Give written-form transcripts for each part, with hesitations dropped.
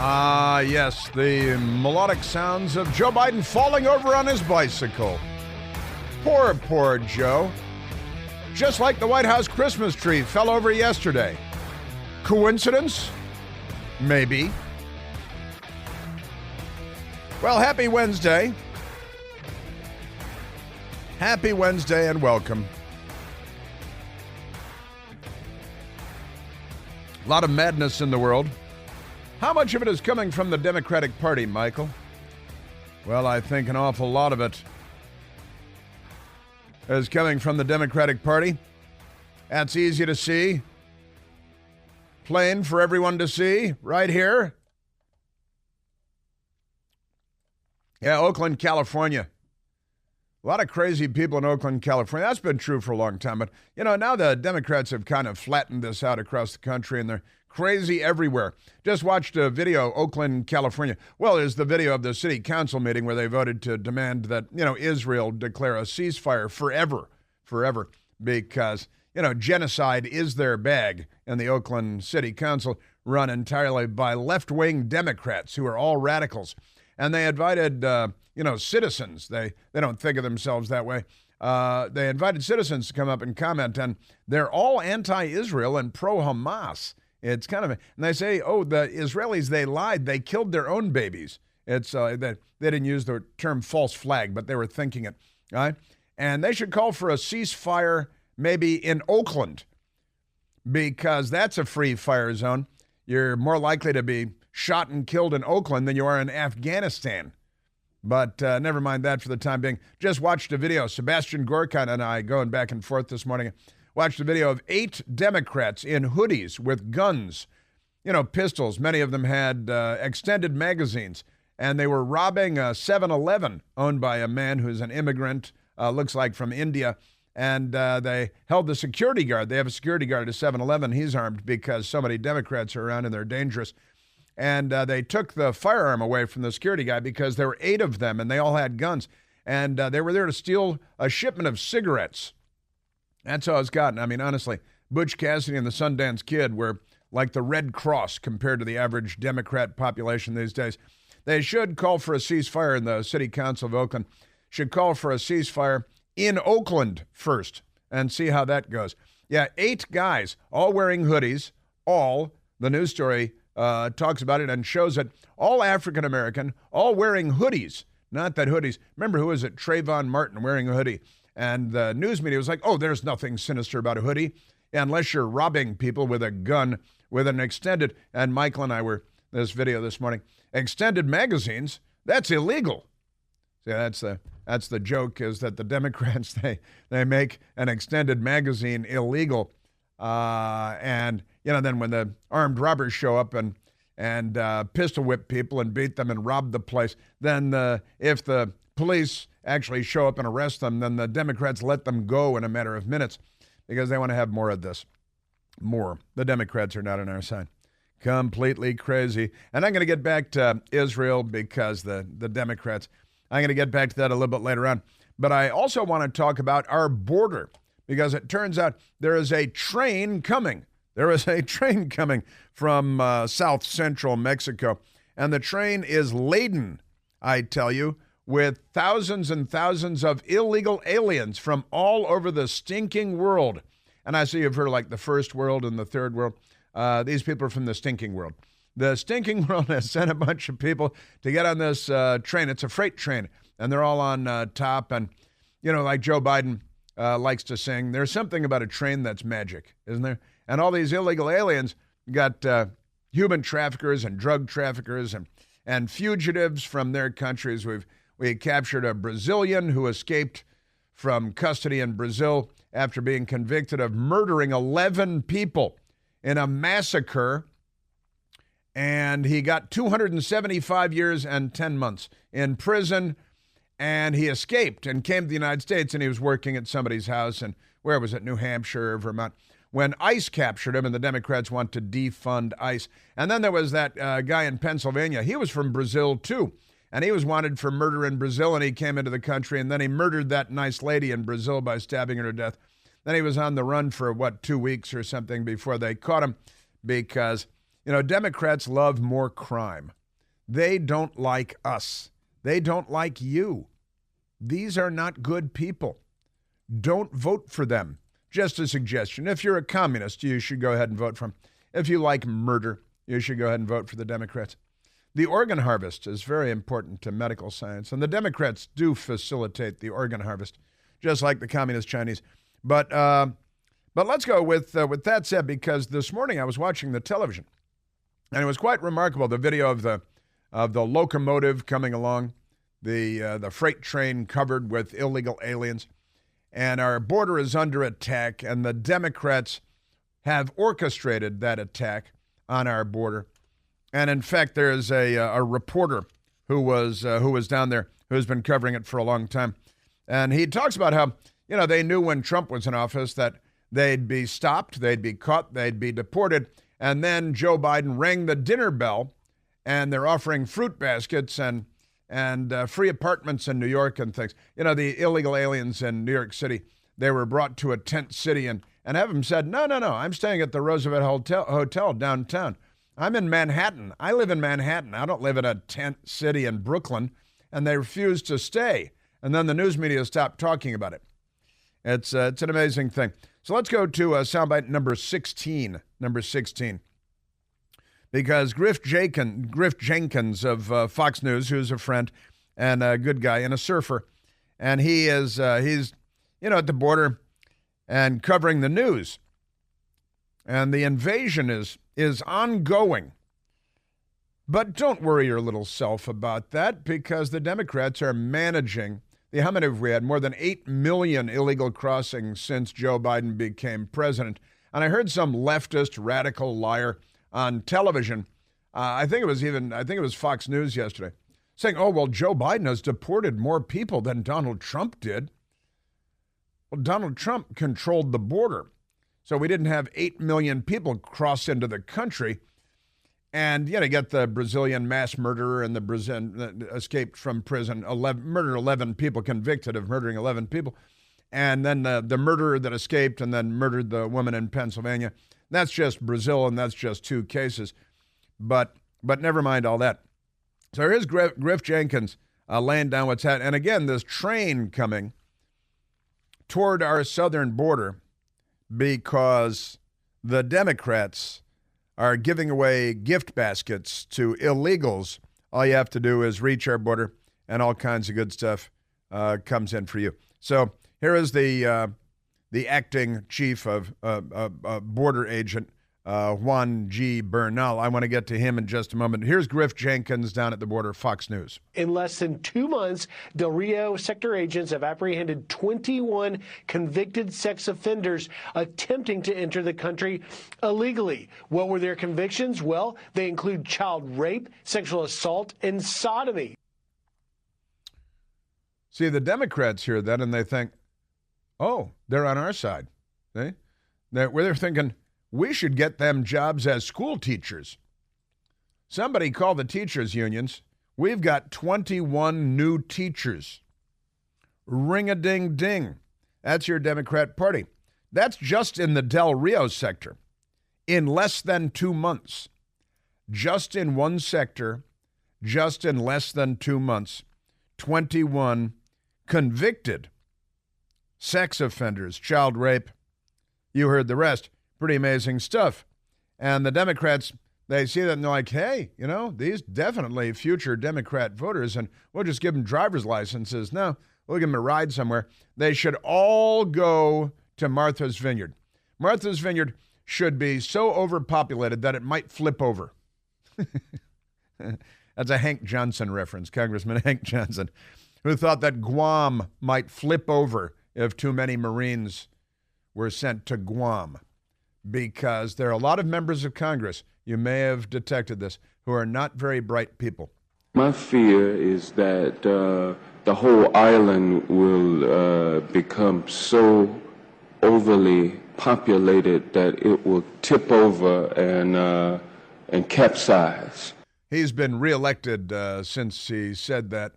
Ah, yes, the melodic sounds of Joe Biden falling over on his bicycle. Poor Joe. Just like the White House Christmas tree fell over yesterday. Coincidence? Maybe. Well, happy Wednesday. Happy Wednesday and welcome. A lot of madness in the world. How much of it is coming from the Democratic Party, Michael? Well, I think an awful lot of it is coming from the Democratic Party. That's easy to see. Plain for everyone to see, right here. Yeah, Oakland, California. A lot of crazy people in Oakland, California. That's been true for a long time. But, now the Democrats have kind of flattened this out across the country, and they're crazy everywhere. Just watched a video, Oakland, California. Well, there's the video of the city council meeting where they voted to demand that, Israel declare a ceasefire forever, because, genocide is their bag. And the Oakland City Council, run entirely by left-wing Democrats who are all radicals. And they invited, citizens. They don't think of themselves that way. They invited citizens to come up and comment, and they're all anti-Israel and pro-Hamas. It's kind of, and they say, the Israelis, they lied. They killed their own babies. It's they didn't use the term false flag, but they were thinking it. Right? And they should call for a ceasefire maybe in Oakland, because that's a free fire zone. You're more likely to be shot and killed in Oakland than you are in Afghanistan. But never mind that for the time being. Just watched a video. Sebastian Gorka and I going back and forth this morning. Watched a video of 8 Democrats in hoodies with guns, pistols. Many of them had extended magazines. And they were robbing a 7-Eleven owned by a man who's an immigrant, looks like from India. And they held the security guard. They have a security guard at a 7-Eleven. He's armed because so many Democrats are around and they're dangerous. And they took the firearm away from the security guy because there were 8 of them and they all had guns. And they were there to steal a shipment of cigarettes. That's how it's gotten. I mean, honestly, Butch Cassidy and the Sundance Kid were like the Red Cross compared to the average Democrat population these days. They should call for a ceasefire, in the City Council of Oakland should call for a ceasefire in Oakland first and see how that goes. Yeah, 8 guys, all wearing hoodies, the news story talks about it and shows it, all African-American, all wearing hoodies. Not that hoodies. Remember, who was it? Trayvon Martin wearing a hoodie. And the news media was like, there's nothing sinister about a hoodie, unless you're robbing people with a gun, with an extended, and Michael and I were this video this morning, extended magazines, that's illegal. See, that's the joke, is that the Democrats, they make an extended magazine illegal. And, then when the armed robbers show up and pistol whip people and beat them and rob the place, then if the police actually show up and arrest them, then the Democrats let them go in a matter of minutes because they want to have more of this. More. The Democrats are not on our side. Completely crazy. And I'm going to get back to Israel because the Democrats, I'm going to get back to that a little bit later on. But I also want to talk about our border, because it turns out there is a train coming. There is a train coming from south central Mexico. And the train is laden, I tell you, with thousands and thousands of illegal aliens from all over the stinking world. And I see you've heard like the first world and the third world. These people are from the stinking world. The stinking world has sent a bunch of people to get on this train. It's a freight train, and they're all on top. And, like Joe Biden likes to sing, there's something about a train that's magic, isn't there? And all these illegal aliens got human traffickers and drug traffickers and fugitives from their countries. We captured a Brazilian who escaped from custody in Brazil after being convicted of murdering 11 people in a massacre. And he got 275 years and 10 months in prison. And he escaped and came to the United States, and he was working at somebody's house. And where was it? New Hampshire or Vermont. When ICE captured him, and the Democrats want to defund ICE. And then there was that guy in Pennsylvania. He was from Brazil, too. And he was wanted for murder in Brazil, and he came into the country, and then he murdered that nice lady in Brazil by stabbing her to death. Then he was on the run for, 2 weeks or something before they caught him, because You know, Democrats love more crime. They don't like us. They don't like you. These are not good people. Don't vote for them. Just a suggestion. If you're a communist, you should go ahead and vote for them. If you like murder, you should go ahead and vote for the Democrats. The organ harvest is very important to medical science, and the Democrats do facilitate the organ harvest, just like the communist Chinese. But let's go with that said, because this morning I was watching the television, and it was quite remarkable, the video of the locomotive coming along, the freight train covered with illegal aliens, and our border is under attack, and the Democrats have orchestrated that attack on our border. And in fact, there's a reporter who was down there who's been covering it for a long time, and he talks about how, you know, they knew when Trump was in office that they'd be stopped, they'd be caught, they'd be deported, and then Joe Biden rang the dinner bell, and they're offering fruit baskets and free apartments in New York and things. You know, the illegal aliens in New York City, they were brought to a tent city and have them said, no, I'm staying at the Roosevelt Hotel downtown. I'm in Manhattan. I live in Manhattan. I don't live in a tent city in Brooklyn. And they refused to stay. And then the news media stopped talking about it. It's an amazing thing. So let's go to soundbite number 16. Because Griff Jenkins of Fox News, who's a friend and a good guy and a surfer, and he's at the border and covering the news. And the invasion is ongoing. But don't worry your little self about that, because the Democrats are managing. How many have we had? More than 8 million illegal crossings since Joe Biden became president. And I heard some leftist radical liar on television. I think it was Fox News yesterday, saying, "Oh, well, Joe Biden has deported more people than Donald Trump did." Well, Donald Trump controlled the border. So we didn't have 8 million people cross into the country. And, you get the Brazilian mass murderer and the Brazilian escaped from prison, murdered 11 people, convicted of murdering 11 people. And then the murderer that escaped and then murdered the woman in Pennsylvania. That's just Brazil, and that's just 2 cases. But never mind all that. So here's Griff Jenkins laying down what's happening. And again, this train coming toward our southern border, because the Democrats are giving away gift baskets to illegals. All you have to do is reach our border, and all kinds of good stuff comes in for you. So here is the acting chief of border agent, Juan G. Bernal. I want to get to him in just a moment. Here's Griff Jenkins down at the border, Fox News. In less than 2 months, Del Rio sector agents have apprehended 21 convicted sex offenders attempting to enter the country illegally. What were their convictions? Well, they include child rape, sexual assault, and sodomy. See, the Democrats hear that and they think, oh, they're on our side. They're thinking, we should get them jobs as school teachers. Somebody call the teachers' unions. We've got 21 new teachers. Ring-a-ding-ding. That's your Democrat Party. That's just in the Del Rio sector. In less than 2 months. Just in one sector, just in less than 2 months, 21 convicted sex offenders, child rape. You heard the rest. Pretty amazing stuff. And the Democrats, they see that and they're like, hey, these definitely future Democrat voters, and we'll just give them driver's licenses. No, we'll give them a ride somewhere. They should all go to Martha's Vineyard. Martha's Vineyard should be so overpopulated that it might flip over. That's a Hank Johnson reference, Congressman Hank Johnson, who thought that Guam might flip over if too many Marines were sent to Guam. Because there are a lot of members of Congress, you may have detected this, who are not very bright people. My fear is that the whole island will become so overly populated that it will tip over and capsize. He's been reelected since he said that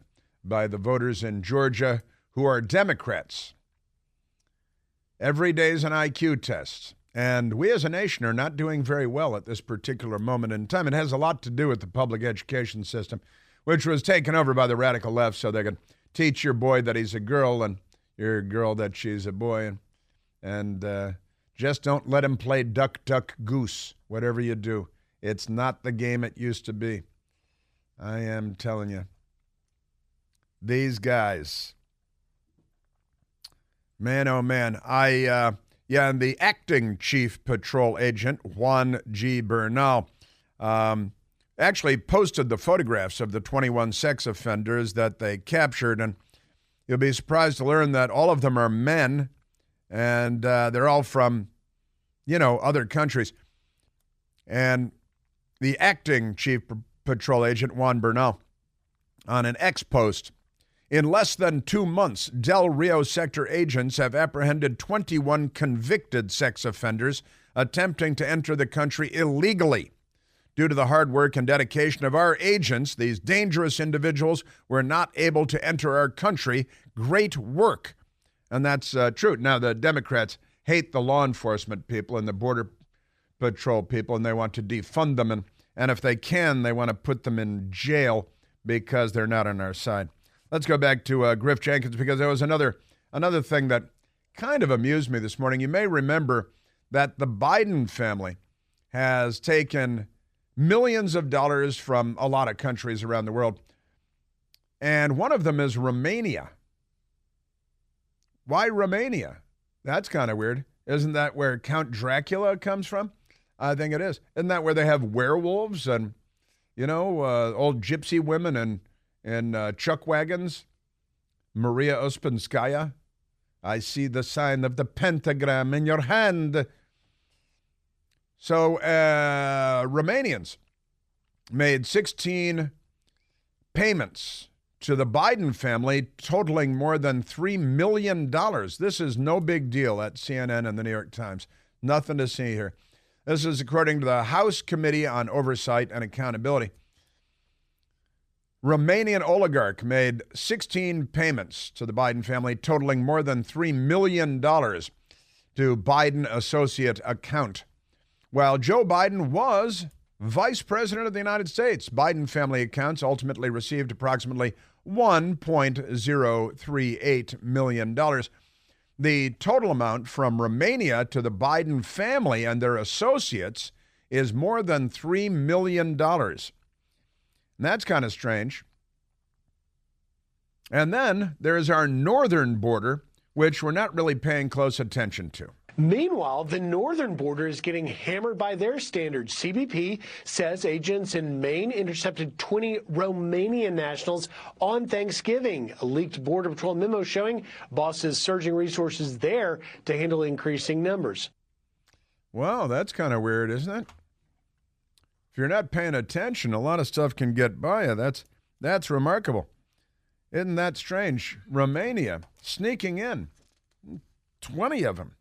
by the voters in Georgia who are Democrats. Every day is an IQ test. And we as a nation are not doing very well at this particular moment in time. It has a lot to do with the public education system, which was taken over by the radical left so they could teach your boy that he's a girl and your girl that she's a boy. And just don't let him play duck, duck, goose, whatever you do. It's not the game it used to be. I am telling you. These guys. Man, oh man. And the acting chief patrol agent, Juan G. Bernal, actually posted the photographs of the 21 sex offenders that they captured. And you'll be surprised to learn that all of them are men, and they're all from, other countries. And the acting chief patrol agent, Juan Bernal, on an X post, in less than 2 months, Del Rio sector agents have apprehended 21 convicted sex offenders attempting to enter the country illegally. Due to the hard work and dedication of our agents, these dangerous individuals were not able to enter our country. Great work. And that's true. Now, the Democrats hate the law enforcement people and the Border Patrol people, and they want to defund them. And if they can, they want to put them in jail because they're not on our side. Let's go back to Griff Jenkins, because there was another thing that kind of amused me this morning. You may remember that the Biden family has taken millions of dollars from a lot of countries around the world, and one of them is Romania. Why Romania? That's kind of weird. Isn't that where Count Dracula comes from? I think it is. Isn't that where they have werewolves and, old gypsy women and chuck wagons? Maria Uspenskaya. I see the sign of the pentagram in your hand. So Romanians made 16 payments to the Biden family totaling more than $3 million. This is no big deal at CNN and the New York Times. Nothing to see here. This is according to the House Committee on Oversight and Accountability. Romanian oligarch made 16 payments to the Biden family totaling more than $3 million to Biden associate account. While Joe Biden was vice president of the United States, Biden family accounts ultimately received approximately $1.038 million. The total amount from Romania to the Biden family and their associates is more than $3 million. And that's kind of strange. And then there's our northern border, which we're not really paying close attention to. Meanwhile, the northern border is getting hammered by their standards. CBP says agents in Maine intercepted 20 Romanian nationals on Thanksgiving. A leaked Border Patrol memo showing bosses surging resources there to handle increasing numbers. Wow, that's kind of weird, isn't it? If you're not paying attention, a lot of stuff can get by you. That's remarkable. Isn't that strange? Romania sneaking in. 20 of them.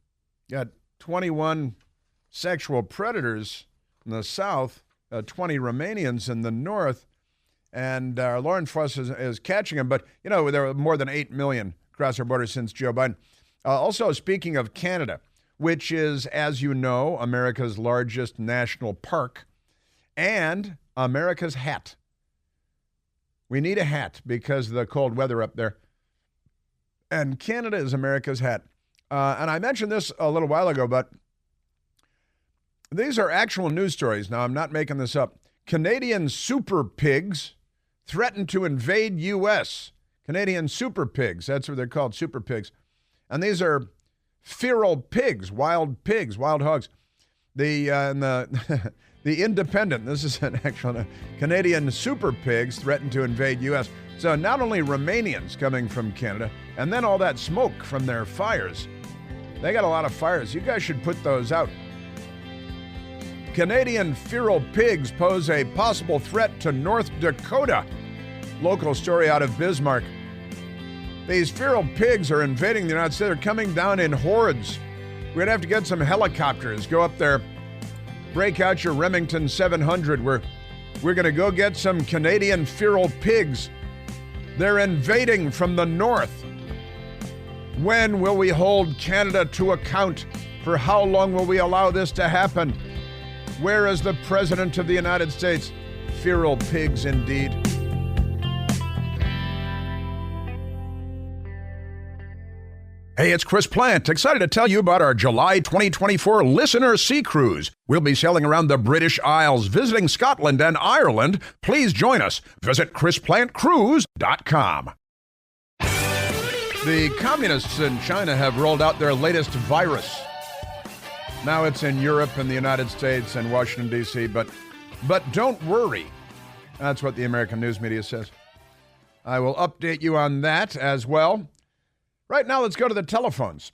Got 21 sexual predators in the south, 20 Romanians in the north, and our law enforcement is catching them. But, there are more than 8 million across our border since Joe Biden. Also, speaking of Canada, which is, as you know, America's largest national park, and America's hat. We need a hat because of the cold weather up there. And Canada is America's hat. And I mentioned this a little while ago, but these are actual news stories. Now, I'm not making this up. Canadian super pigs threaten to invade U.S. Canadian super pigs. That's what they're called, super pigs. And these are feral pigs, wild hogs. The Independent, this is an actual Canadian super pigs threaten to invade U.S. So not only Romanians coming from Canada, and then all that smoke from their fires. They got a lot of fires. You guys should put those out. Canadian feral pigs pose a possible threat to North Dakota. Local story out of Bismarck. These feral pigs are invading the United States. They're coming down in hordes. We're going to have to get some helicopters, go up there, break out your Remington 700. We're going to go get some Canadian feral pigs. They're invading from the north. When will we hold Canada to account? For how long will we allow this to happen? Where is the President of the United States? Feral pigs indeed. Hey, it's Chris Plant, excited to tell you about our July 2024 Listener Sea Cruise. We'll be sailing around the British Isles, visiting Scotland and Ireland. Please join us. Visit chrisplantcruise.com. The communists in China have rolled out their latest virus. Now it's in Europe and the United States and Washington, D.C., but don't worry. That's what the American news media says. I will update you on that as well. Right now, let's go to the telephones.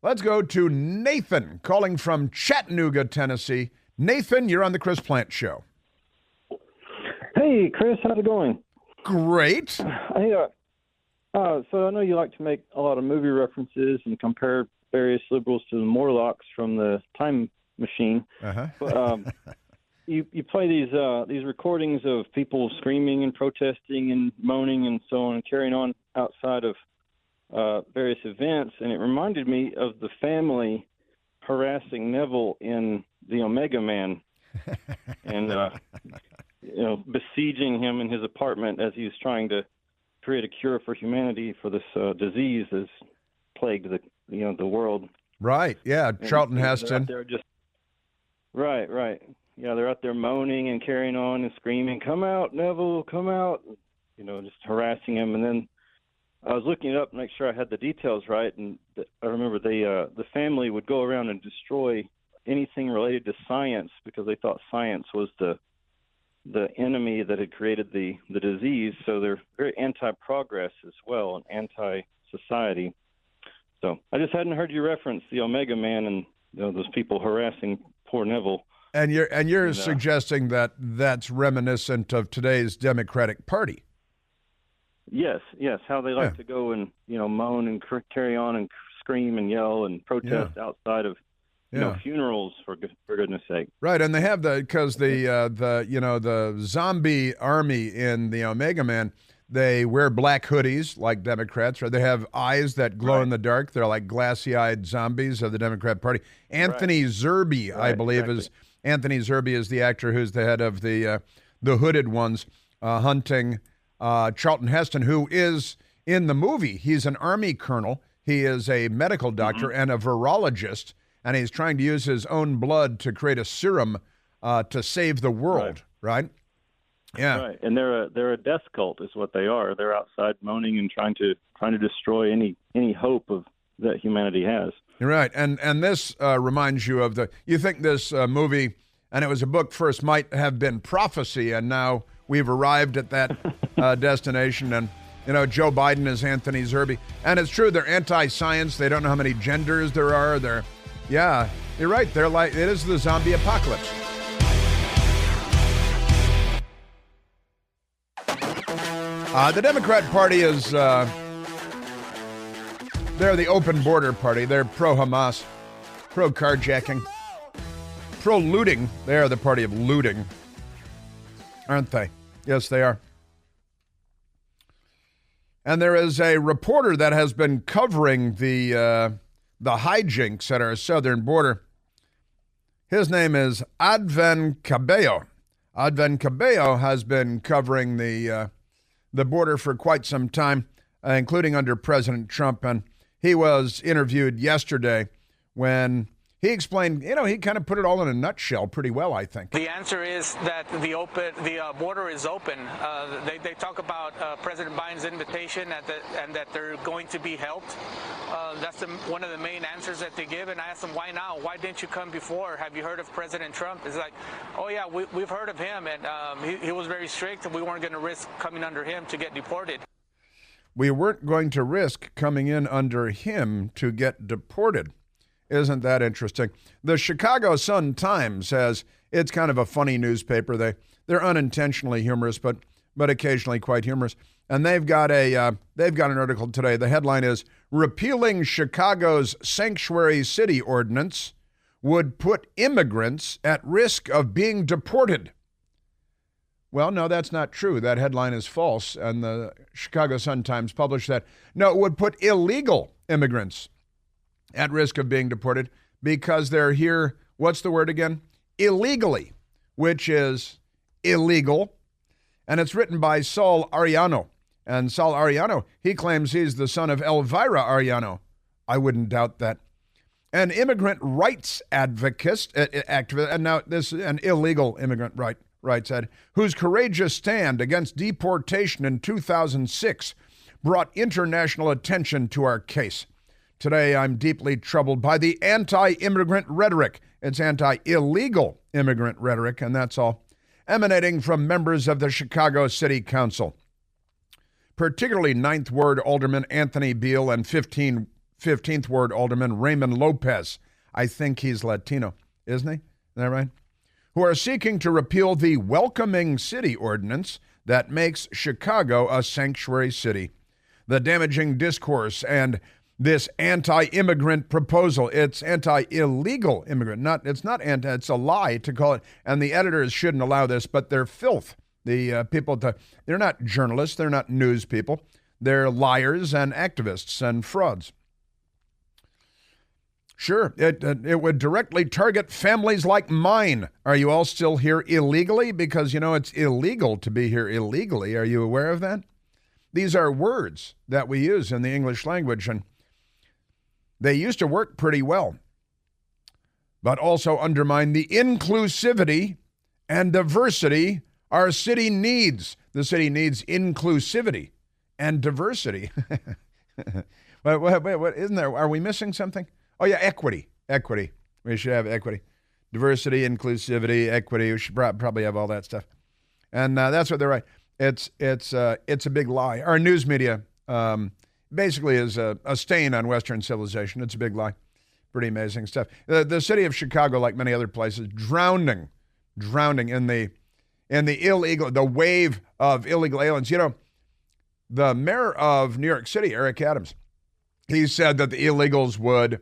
Let's go to Nathan, calling from Chattanooga, Tennessee. Nathan, you're on the Chris Plant Show. Hey, Chris, how's it going? Great. So I know you like to make a lot of movie references and compare various liberals to the Morlocks from the Time Machine. Uh-huh. But, you play these recordings of people screaming and protesting and moaning and so on and carrying on outside of various events, and it reminded me of the family harassing Neville in The Omega Man and besieging him in his apartment as he was trying to create a cure for humanity for this disease that's plagued the world. Right. Yeah. Charlton Heston. Right. Yeah, they're out there moaning and carrying on and screaming, "Come out, Neville, come out!" Just harassing him. And then I was looking it up to make sure I had the details right, and I remember the family would go around and destroy anything related to science because they thought science was the enemy that had created the disease. So they're very anti-progress as well and anti-society. So I just hadn't heard you reference the Omega Man and those people harassing poor Neville. And you're suggesting that that's reminiscent of today's Democratic Party. Yes. How they like to go and moan and carry on and scream and yell and protest outside of funerals for goodness sake. Right, and they have because the zombie army in the Omega Man, they wear black hoodies like Democrats, or they have eyes that glow in the dark. They're like glassy-eyed zombies of the Democrat Party. Anthony Zerbe, I believe, is the actor who's the head of the hooded ones hunting Charlton Heston, who is in the movie. He's an Army colonel. He is a medical doctor and a virologist, and he's trying to use his own blood to create a serum to save the world. Right? Yeah. Right, and they're a death cult, is what they are. They're outside moaning and trying to destroy any hope of that humanity has. You're right, and this reminds you of you think this movie, and it was a book first, might have been prophecy, and now we've arrived at that destination, and Joe Biden is Anthony Zerbe, and it's true, they're anti-science. They don't know how many genders there are. You're right. They're like, it is the zombie apocalypse. The Democrat Party is, they're the open border party. They're pro-Hamas, pro-carjacking, pro-looting. They are the party of looting, aren't they? Yes, they are. And there is a reporter that has been covering the hijinks at our southern border. His name is Adven Cabello. Adven Cabello has been covering the border for quite some time, including under President Trump. And he was interviewed yesterday when he explained, he kind of put it all in a nutshell pretty well, I think. The answer is that the border is open. They talk about President Biden's invitation and that they're going to be helped. That's one of the main answers that they give. And I asked them, why now? Why didn't you come before? Have you heard of President Trump? It's like, oh yeah, we've heard of him, and he was very strict, and we weren't going to risk coming under him to get deported. We weren't going to risk coming in under him to get deported. Isn't that interesting? The Chicago Sun-Times has, it's kind of a funny newspaper. They're unintentionally humorous, but occasionally quite humorous. And they've got an article today. The headline is, "Repealing Chicago's Sanctuary City Ordinance would put immigrants at risk of being deported." Well, no, that's not true. That headline is false, and the Chicago Sun-Times published that. No, it would put illegal immigrants at risk of being deported because they're here, what's the word again? Illegally, which is illegal. And it's written by Saul Arellano. And Saul Arellano, he claims he's the son of Elvira Arellano. I wouldn't doubt that. An immigrant rights activist, and now this is an illegal immigrant rights ad, whose courageous stand against deportation in 2006 brought international attention to our case. Today, I'm deeply troubled by the anti-immigrant rhetoric. It's anti-illegal immigrant rhetoric, and that's all, emanating from members of the Chicago City Council, particularly 9th Ward Alderman Anthony Beal and 15th Ward Alderman Raymond Lopez. I think he's Latino, isn't he? Is that right? Who are seeking to repeal the Welcoming City Ordinance that makes Chicago a sanctuary city. The damaging discourse and this anti-immigrant proposal, it's anti-illegal immigrant. It's a lie to call it, and the editors shouldn't allow this, but they're filth. The people, they're not journalists, they're not news people. They're liars and activists and frauds. Sure, it would directly target families like mine. Are you all still here illegally? Because, it's illegal to be here illegally. Are you aware of that? These are words that we use in the English language, and they used to work pretty well, but also undermine the inclusivity and diversity our city needs. The city needs inclusivity and diversity. What isn't there? Are we missing something? Oh, yeah, equity. Equity. We should have equity. Diversity, inclusivity, equity. We should probably have all that stuff. And that's what they're right. It's a big lie. Our news media basically is a stain on Western civilization. It's a big lie. Pretty amazing stuff. The city of Chicago, like many other places, drowning in the wave of illegal aliens. The mayor of New York City, Eric Adams, he said that the illegals would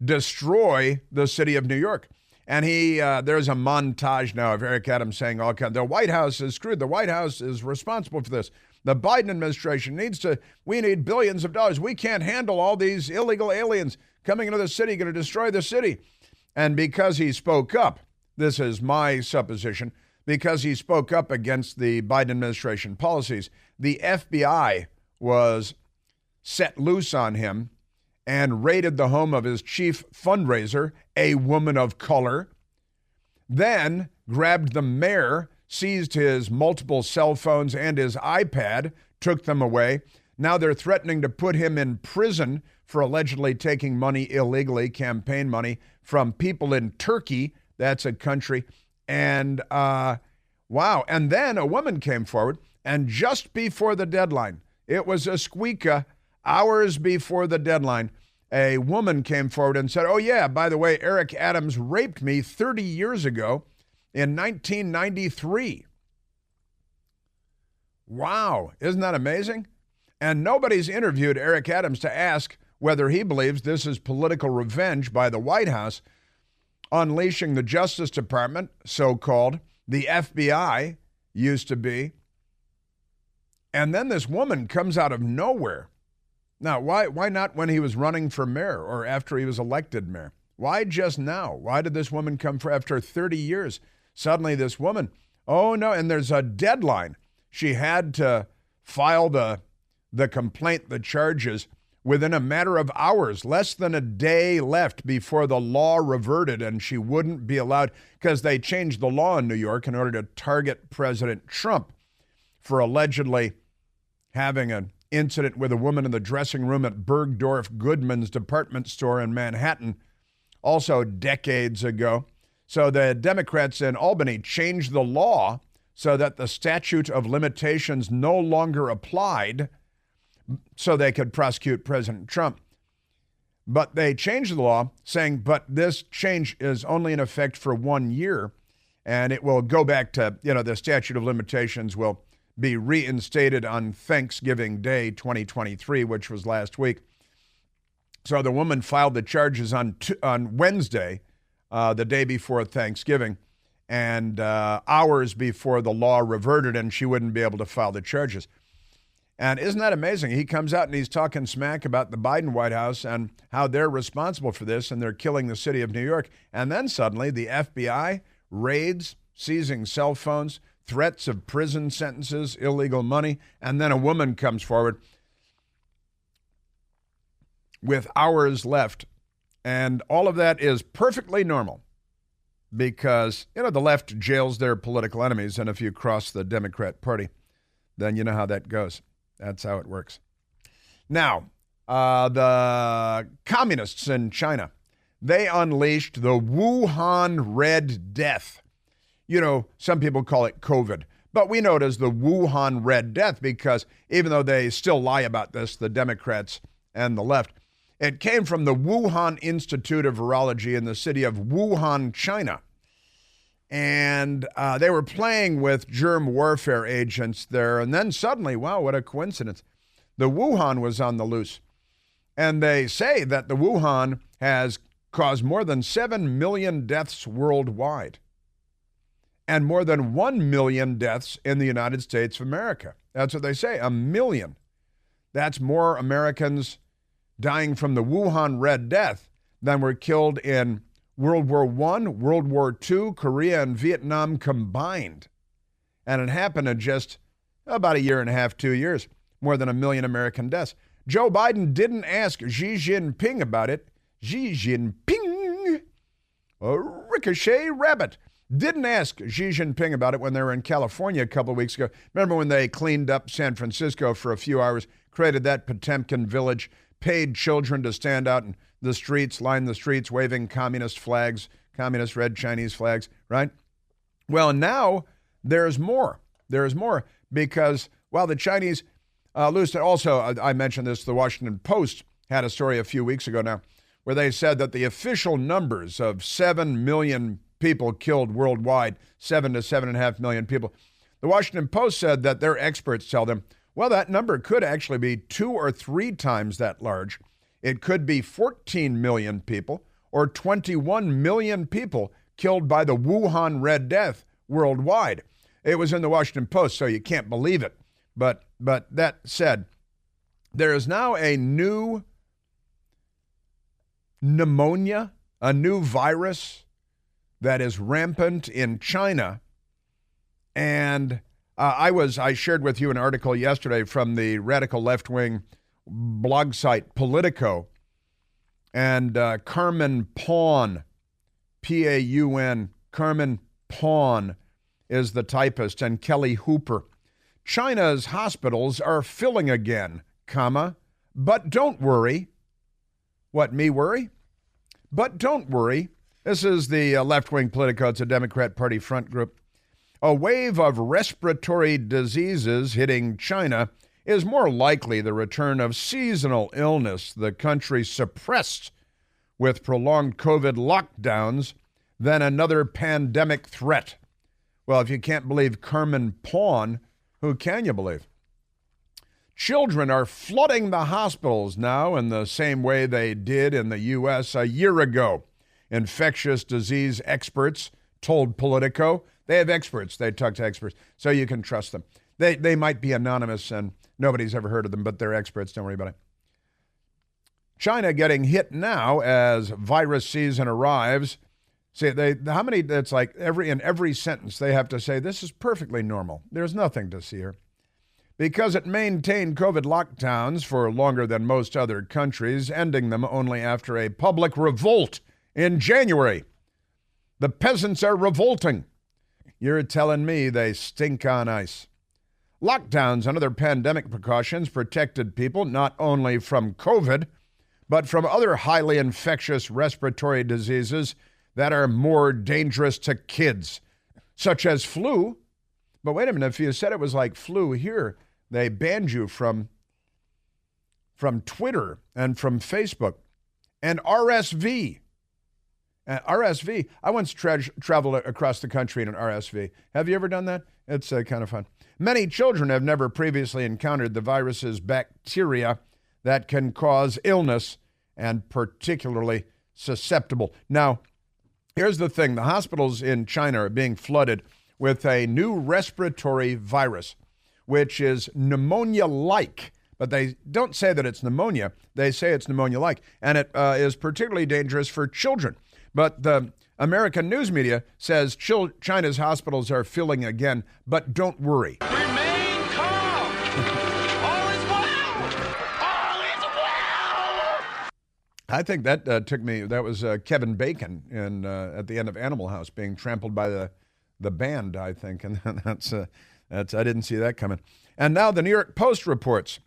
destroy the city of New York. And there's a montage now of Eric Adams saying the White House is screwed. The White House is responsible for this. The Biden administration we need billions of dollars. We can't handle all these illegal aliens coming into the city, going to destroy the city. And because he spoke up, this is my supposition, because he spoke up against the Biden administration policies, the FBI was set loose on him and raided the home of his chief fundraiser, a woman of color, then grabbed the mayor, seized his multiple cell phones and his iPad, took them away. Now they're threatening to put him in prison for allegedly taking money illegally, campaign money, from people in Turkey. That's a country. And wow. And then a woman came forward, and just before the deadline, it was a squeaka, hours before the deadline, a woman came forward and said, oh yeah, by the way, Eric Adams raped me 30 years ago in 1993. Wow, isn't that amazing? And nobody's interviewed Eric Adams to ask whether he believes this is political revenge by the White House, unleashing the Justice Department, so-called, the FBI used to be. And then this woman comes out of nowhere. Now, why not when he was running for mayor or after he was elected mayor? Why just now? Why did this woman come for after 30 years? Suddenly this woman, oh no, and there's a deadline. She had to file the complaint, the charges, within a matter of hours, less than a day left before the law reverted, and she wouldn't be allowed, because they changed the law in New York in order to target President Trump for allegedly having an incident with a woman in the dressing room at Bergdorf Goodman's department store in Manhattan, also decades ago. So the Democrats in Albany changed the law so that the statute of limitations no longer applied so they could prosecute President Trump. But they changed the law saying, but this change is only in effect for 1 year, and it will go back to, the statute of limitations will be reinstated on Thanksgiving Day 2023, which was last week. So the woman filed the charges on Wednesday, the day before Thanksgiving, and hours before the law reverted, and she wouldn't be able to file the charges. And isn't that amazing? He comes out and he's talking smack about the Biden White House and how they're responsible for this and they're killing the city of New York. And then suddenly the FBI raids, seizing cell phones, threats of prison sentences, illegal money, and then a woman comes forward with hours left. And all of that is perfectly normal because, the left jails their political enemies. And if you cross the Democrat Party, then you know how that goes. That's how it works. Now, the communists in China, they unleashed the Wuhan Red Death. Some people call it COVID, but we know it as the Wuhan Red Death because even though they still lie about this, the Democrats and the left, it came from the Wuhan Institute of Virology in the city of Wuhan, China. And they were playing with germ warfare agents there. And then suddenly, wow, what a coincidence. The Wuhan was on the loose. And they say that the Wuhan has caused more than 7 million deaths worldwide and more than 1 million deaths in the United States of America. That's what they say, 1 million. That's more Americans dying from the Wuhan Red Death than were killed in World War I, World War II, Korea, and Vietnam combined. And it happened in just about a year and a half, 2 years, more than 1 million American deaths. Joe Biden didn't ask Xi Jinping about it. Xi Jinping, a ricochet rabbit, didn't ask Xi Jinping about it when they were in California a couple of weeks ago. Remember when they cleaned up San Francisco for a few hours, created that Potemkin village, paid children to stand out in the streets, line the streets, waving communist flags, communist red Chinese flags, right? Well, now there's more. There's more because, while the Chinese lose, also, I mentioned this, the Washington Post had a story a few weeks ago now where they said that the official numbers of 7 million people killed worldwide, 7 to 7.5 million people. The Washington Post said that their experts tell them, well, that number could actually be 2 or 3 times that large. It could be 14 million people or 21 million people killed by the Wuhan Red Death worldwide. It was in the Washington Post, so you can't believe it. But that said, there is now a new pneumonia, a new virus that is rampant in China. And I shared with you an article yesterday from the radical left-wing blog site Politico, and Carmen Paun, P-A-U-N, Carmen Paun is the typist, and Kelly Hooper. China's hospitals are filling again, but don't worry. What, me worry? But don't worry. This is the left-wing Politico. It's a Democrat Party front group. A wave of respiratory diseases hitting China is more likely the return of seasonal illness the country suppressed with prolonged COVID lockdowns than another pandemic threat. Well, if you can't believe Carmen Paun, who can you believe? Children are flooding the hospitals now in the same way they did in the U.S. a year ago. Infectious disease experts told Politico. They have experts. They talk to experts, so you can trust them. They might be anonymous and nobody's ever heard of them, but they're experts. Don't worry about it. China getting hit now as virus season arrives. See, it's like in every sentence they have to say, this is perfectly normal. There's nothing to see here. Because it maintained COVID lockdowns for longer than most other countries, ending them only after a public revolt in January. The peasants are revolting. You're telling me they stink on ice. Lockdowns and other pandemic precautions protected people not only from COVID, but from other highly infectious respiratory diseases that are more dangerous to kids, such as flu. But wait a minute, if you said it was like flu here, they banned you from Twitter and from Facebook. And RSV. RSV. I once traveled across the country in an RSV. Have you ever done that? It's kind of fun. Many children have never previously encountered the virus's bacteria that can cause illness and particularly susceptible. Now, here's the thing. The hospitals in China are being flooded with a new respiratory virus, which is pneumonia-like. But they don't say that it's pneumonia. They say it's pneumonia-like. And it is particularly dangerous for children. But the American news media says China's hospitals are filling again, but don't worry. Remain calm. All is well. All is well. I think that that was Kevin Bacon at the end of Animal House being trampled by the band, I think. And that's I didn't see that coming. And now the New York Post reports,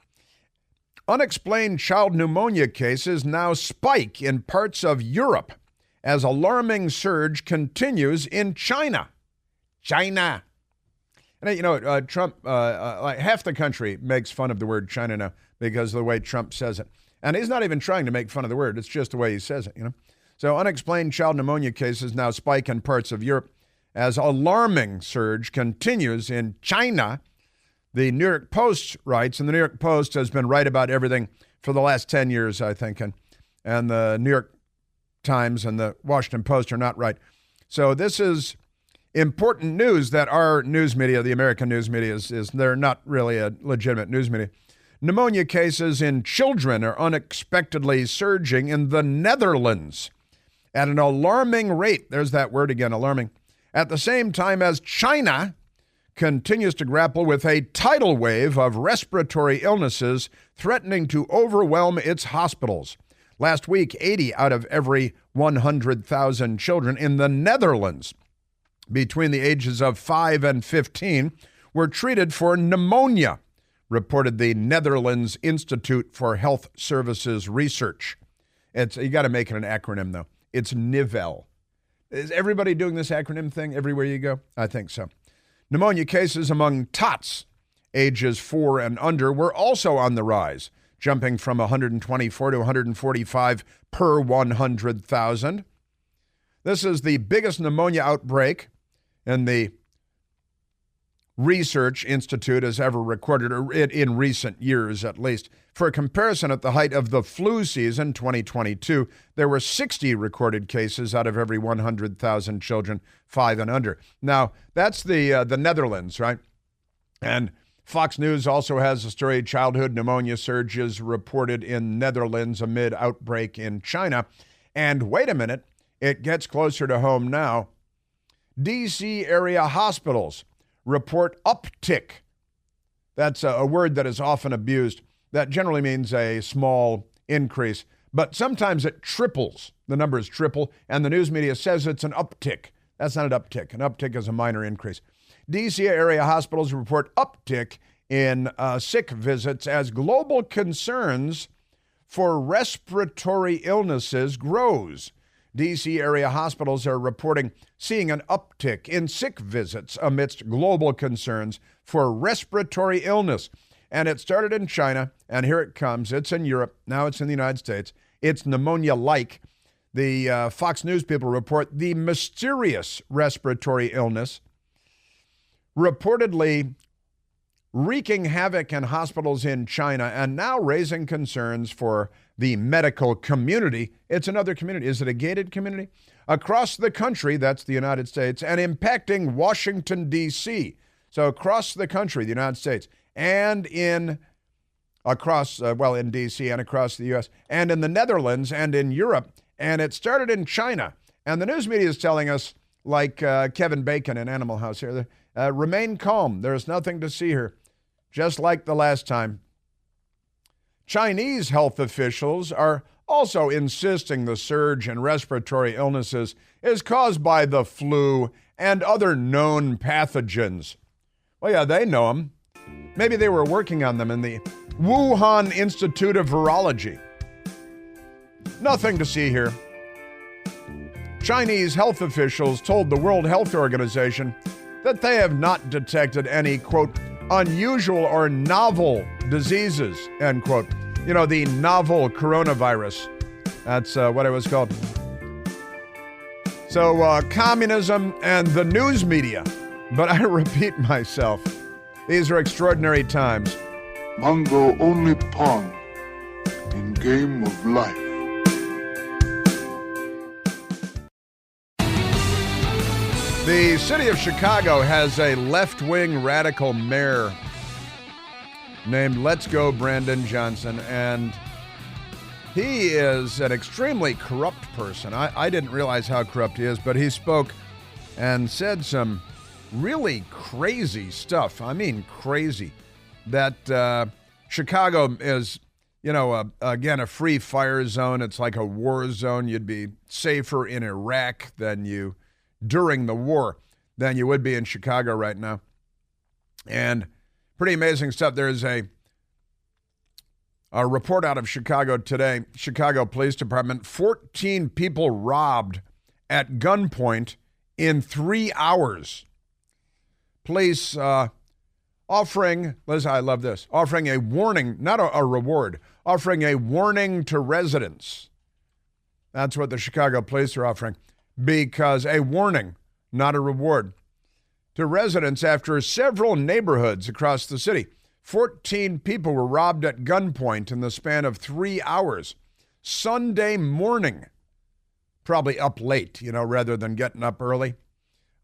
unexplained child pneumonia cases now spike in parts of Europe as alarming surge continues in China. China. And Trump, like half the country makes fun of the word China now because of the way Trump says it. And he's not even trying to make fun of the word. It's just the way he says it, So unexplained child pneumonia cases now spike in parts of Europe as alarming surge continues in China. The New York Post writes, and the New York Post has been right about everything for the last 10 years, I think. And the New York Times and the Washington Post are not right. So this is important news that our news media, the American news media, is they're not really a legitimate news media. Pneumonia cases in children are unexpectedly surging in the Netherlands at an alarming rate. There's that word again, alarming. At the same time as China continues to grapple with a tidal wave of respiratory illnesses threatening to overwhelm its hospitals. Last week, 80 out of every 100,000 children in the Netherlands between the ages of 5 and 15 were treated for pneumonia, reported the Netherlands Institute for Health Services Research. You got to make it an acronym, though. It's NIVEL. Is everybody doing this acronym thing everywhere you go? I think so. Pneumonia cases among tots, ages 4 and under, were also on the rise, jumping from 124 to 145 per 100,000. This is the biggest pneumonia outbreak in the Research Institute has ever recorded, or in recent years at least. For a comparison, at the height of the flu season, 2022, there were 60 recorded cases out of every 100,000 children 5 and under. Now, that's the Netherlands, right? And Fox News also has a story, childhood pneumonia surges reported in Netherlands amid outbreak in China. And wait a minute, it gets closer to home now. D.C. area hospitals report uptick. That's a word that is often abused. That generally means a small increase, but sometimes it triples. The numbers triple, and the news media says it's an uptick. That's not an uptick. An uptick is a minor increase. D.C. area hospitals report uptick in sick visits as global concerns for respiratory illnesses grows. D.C. area hospitals are reporting seeing an uptick in sick visits amidst global concerns for respiratory illness. And it started in China, and here it comes. It's in Europe. Now it's in the United States. It's pneumonia-like. The Fox News people report the mysterious respiratory illness reportedly wreaking havoc in hospitals in China and now raising concerns for the medical community. It's another community. Is it a gated community? Across the country, that's the United States, and impacting Washington, D.C. So across the country, the United States, and in D.C. and across the U.S., and in the Netherlands and in Europe, and it started in China. And the news media is telling us, like Kevin Bacon in Animal House here, remain calm. There's nothing to see here. Just like the last time. Chinese health officials are also insisting the surge in respiratory illnesses is caused by the flu and other known pathogens. Well, yeah, they know them. Maybe they were working on them in the Wuhan Institute of Virology. Nothing to see here. Chinese health officials told the World Health Organization that they have not detected any, quote, unusual or novel diseases, end quote. You know, the novel coronavirus. That's what it was called. So communism and the news media. But I repeat myself, these are extraordinary times. Mongo only pawn in game of life. The city of Chicago has a left-wing radical mayor named Let's Go Brandon Johnson, and he is an extremely corrupt person. I didn't realize how corrupt he is, but he spoke and said some really crazy stuff. I mean, crazy. That Chicago is, again, a free fire zone. It's like a war zone. You'd be safer in Iraq during the war than you would be in Chicago right now. And pretty amazing stuff. There's a report out of Chicago today, Chicago Police Department, 14 people robbed at gunpoint in 3 hours. Police offering, Liz, I love this, offering a warning, not a reward, offering a warning to residents. That's what the Chicago police are offering, because a warning, not a reward, to residents after several neighborhoods across the city. 14 people were robbed at gunpoint in the span of 3 hours. Sunday morning. Probably up late, rather than getting up early.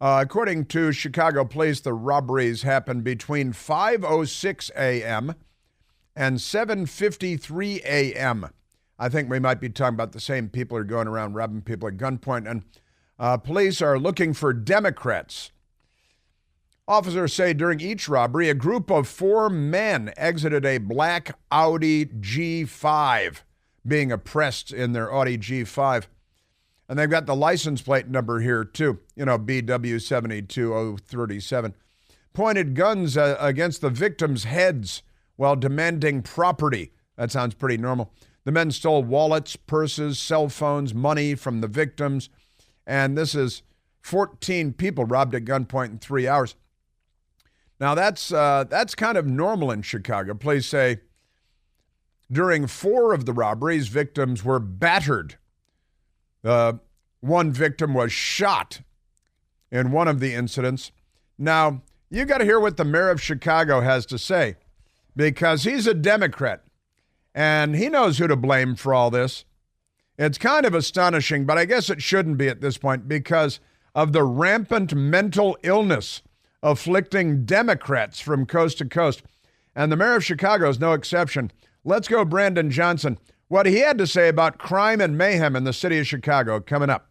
According to Chicago police, the robberies happened between 5:06 a.m. and 7:53 a.m. I think we might be talking about the same people who are going around robbing people at gunpoint. And police are looking for Democrats. Officers say during each robbery, a group of 4 men exited a black Audi G5, being oppressed in their Audi G5. And they've got the license plate number here, too, BW72037. Pointed guns against the victims' heads while demanding property. That sounds pretty normal. The men stole wallets, purses, cell phones, money from the victims. And this is 14 people robbed at gunpoint in 3 hours. Now, that's kind of normal in Chicago. Police say during 4 of the robberies, victims were battered. One victim was shot in one of the incidents. Now, you got to hear what the mayor of Chicago has to say, because he's a Democrat, and he knows who to blame for all this. It's kind of astonishing, but I guess it shouldn't be at this point because of the rampant mental illness afflicting Democrats from coast to coast. And the mayor of Chicago is no exception. Let's go, Brandon Johnson. What he had to say about crime and mayhem in the city of Chicago coming up.